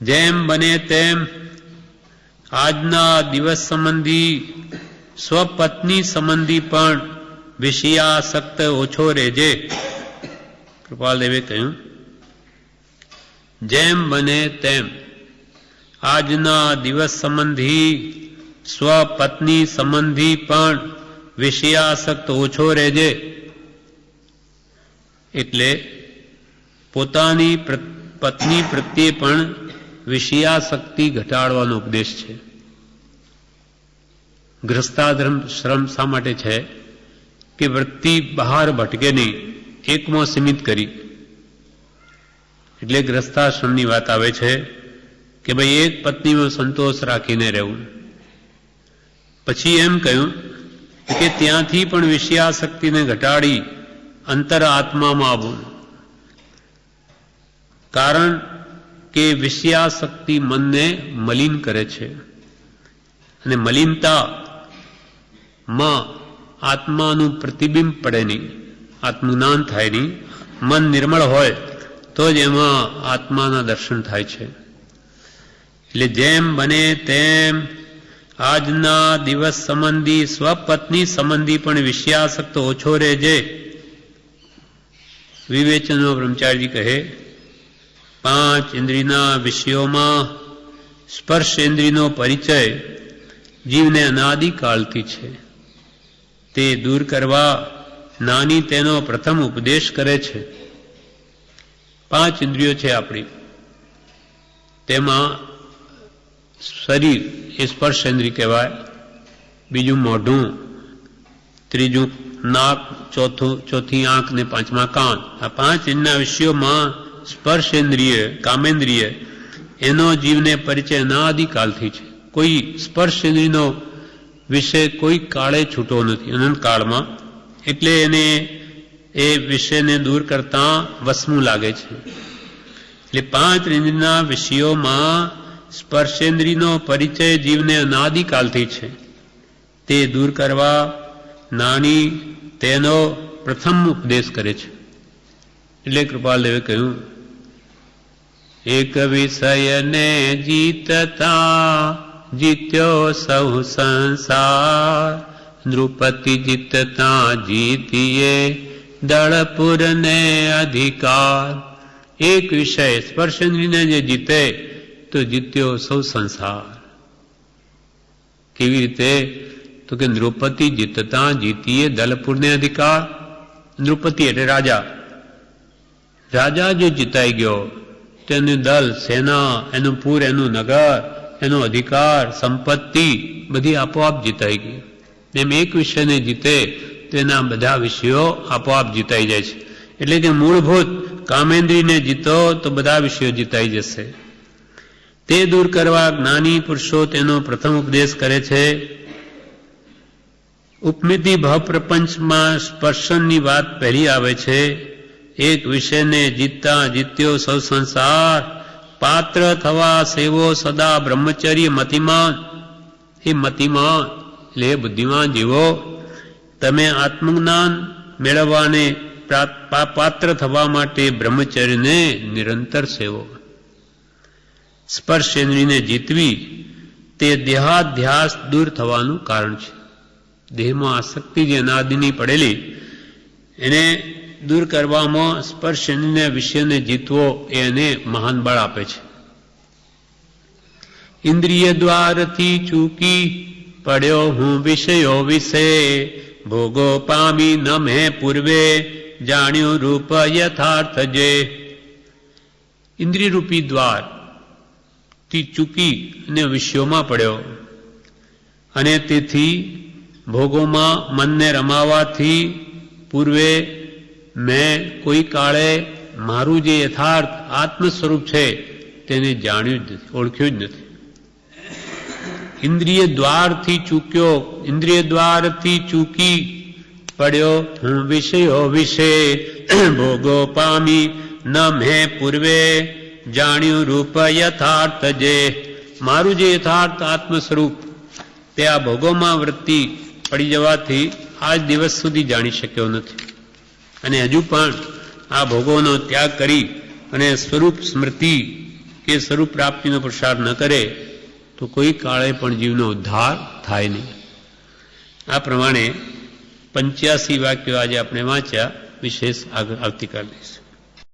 જેમ બને તેમ આજના દિવસ સંબંધી સ્વપત્ની સંબંધી પણ વિષયાસક્ત ઓછો રહેજે. કૃપાલદેવે કહ્યું, જેમ બને તેમ આજના દિવસ સંબંધી સ્વપત્ની સંબંધી પણ વિષયાસક્ત ઓછો રહેજે. એટલે પોતાની પત્ની પ્રત્યે પણ વિષયાસક્તિ ઘટાડવાનો ઉપદેશ છે. ગ્રસ્તાશ્રમ શા માટે છે? કે વૃત્તિ બહાર ભટકે નહીં, એકમાં સીમિત કરી. એટલે ગ્રસ્તાશ્રમની વાત આવે છે કે ભાઈ એક પત્નીમાં સંતોષ રાખીને રહેવું. પછી એમ કહ્યું કે ત્યાંથી પણ વિષયાસક્તિને ઘટાડી અંતર આત્મામાં આવવું. કારણ કે વિષયાસક્તિ મનને મલિન કરે છે અને મલિનતામાં આત્માનું પ્રતિબિંબ પડે નહીં, આત્મજ્ઞાન થાય નહીં. મન નિર્મળ હોય તો જ એમાં આત્માના દર્શન થાય છે. એટલે જેમ બને તેમ આજના દિવસ સંબંધી સ્વપત્ની સંબંધી પણ વિષયાસક્ત ઓછો રહેજે. વિવેચનો બ્રહ્મચારી કહે, 5 ઇન્દ્રિયના વિષયોમાં સ્પર્શ ઇન્દ્રિયનો પરિચય જીવને અનાદિકાળથી છે. તે દૂર કરવા નાની તેનો પ્રથમ ઉપદેશ કરે છે. 5 ઇન્દ્રિયો છે આપણી, તેમાં શરીર એ સ્પર્શ ઇન્દ્રિય કહેવાય, બીજું મોઢું, ત્રીજું નાક, ચોથી આંખ ને 5મા કાન. આ 5 ઇન્દ્રિયના વિષયોમાં સ્પર્શ ઇન્દ્રિય, કામેન્દ્રિય, એનો જીવને પરિચય અનાદિકાળથી છે. કોઈ સ્પર્શ ઇન્દ્રિયનો વિષય કોઈ કાળે છૂટો નથી, અનંત કાળમાં. એટલે એને એ વિષયને દૂર કરતા વસમું લાગે છે. એટલે 5 ઇન્દ્રિયના વિષયોમાં સ્પર્શેન્દ્રિયનો પરિચય જીવને અનાદિકાળથી છે. તે દૂર કરવા નાની તેનો પ્રથમ ઉપદેશ કરે છે. એટલે કૃપાલદેવે કહ્યું, એક વિષયને જીતતા જીત્યો સૌ સંસાર, નૃપતિ જીતતા જીતીએ દળપુરને અધિકાર. એક વિષય સ્પર્શેન્દ્રિયને જે જીતે તો જીત્યો સૌ સંસાર. કેવી રીતે? તો કે નૃપતિ જીતતા જીતીએ દલપુરને અધિકાર. નૃપતિ એટલે રાજા. રાજા જો જીતાઈ ગયો તેનું દલ, સેના, એનું પૂર, એનું નગર, એનો અધિકાર, સંપત્તિ બધી આપોઆપ જીતાઈ ગઈ. એમ એક વિષયને જીતે તો એના બધા વિષયો આપોઆપ જીતાઈ જાય છે. એટલે કે મૂળભૂત કામેન્દ્રિયને જીતો તો બધા વિષયો જીતાઈ જશે. તે દૂર કરવા જ્ઞાની પુરુષો તેનો પ્રથમ ઉપદેશ કરે છે. ઉપમિતિ ભાવ પ્રપંચમાં સ્પર્શનની વાત પહેલી આવે છે. એક વિષયને જીતતા જીત્યો સૌ સંસાર, પાત્ર થવા સેવો સદા બ્રહ્મચર્ય મતિમાન. એ મતિમાન એટલે બુદ્ધિમાન જીવો, તમે આત્મજ્ઞાન મેળવવાને પાત્ર થવા માટે બ્રહ્મચર્યને નિરંતર સેવો. સ્પર્શેન્દ્રિયને જીતવી તે દેહાધ્યાસ દૂર થવાનું કારણ છે. દેહમાં આસક્તિ જે અનાદિની પડેલી એને દૂર કરવામાં સ્પર્શેન્દ્રિયના વિષયને જીતવો એને મહાન બળ આપે છે. ઇન્દ્રિય દ્વારથી ચૂકી પડ્યો હું વિષયો વિશે, ભોગો પામી ન મેં પૂર્વે જાણ્યું રૂપ યથાર્થ જે. ઇન્દ્રિયરૂપી દ્વાર થી ચૂકી અને વિષયોમાં પડ્યો અને તેથી ભોગોમાં મનને રમાવાથી પૂર્વે મેં કોઈ કાળે મારું જે યથાર્થ આત્મ સ્વરૂપ છે તેને જાણ્યું જ નથી, ઓળખ્યું જ નથી. ઇન્દ્રિય દ્વારથી ચૂક્યો, ઇન્દ્રિય દ્વારથી ચૂકી પડ્યો હું વિષયો વિશે, ભોગો પામી ન મેં પૂર્વે જાણ્યું રૂપ યથાર્થ જે. મારું જે યથાર્થ આત્મ સ્વરૂપ તે આ ભોગોમાં વૃત્તિ પડી જવાથી આજ દિવસ સુધી જાણી શક્યો નથી. અને હજુ પણ આ ભોગોનો ત્યાગ કરી અને સ્વરૂપ સ્મૃતિ કે સ્વરૂપ પ્રાપ્તિનો પ્રસાર ન કરે તો કોઈ કાળે પણ જીવનો ઉદ્ધાર થાય નહીં. આ પ્રમાણે 85 વાક્યો આજે આપણે વાંચ્યા. વિશેષ આગળ આવતીકાલ લઈશું.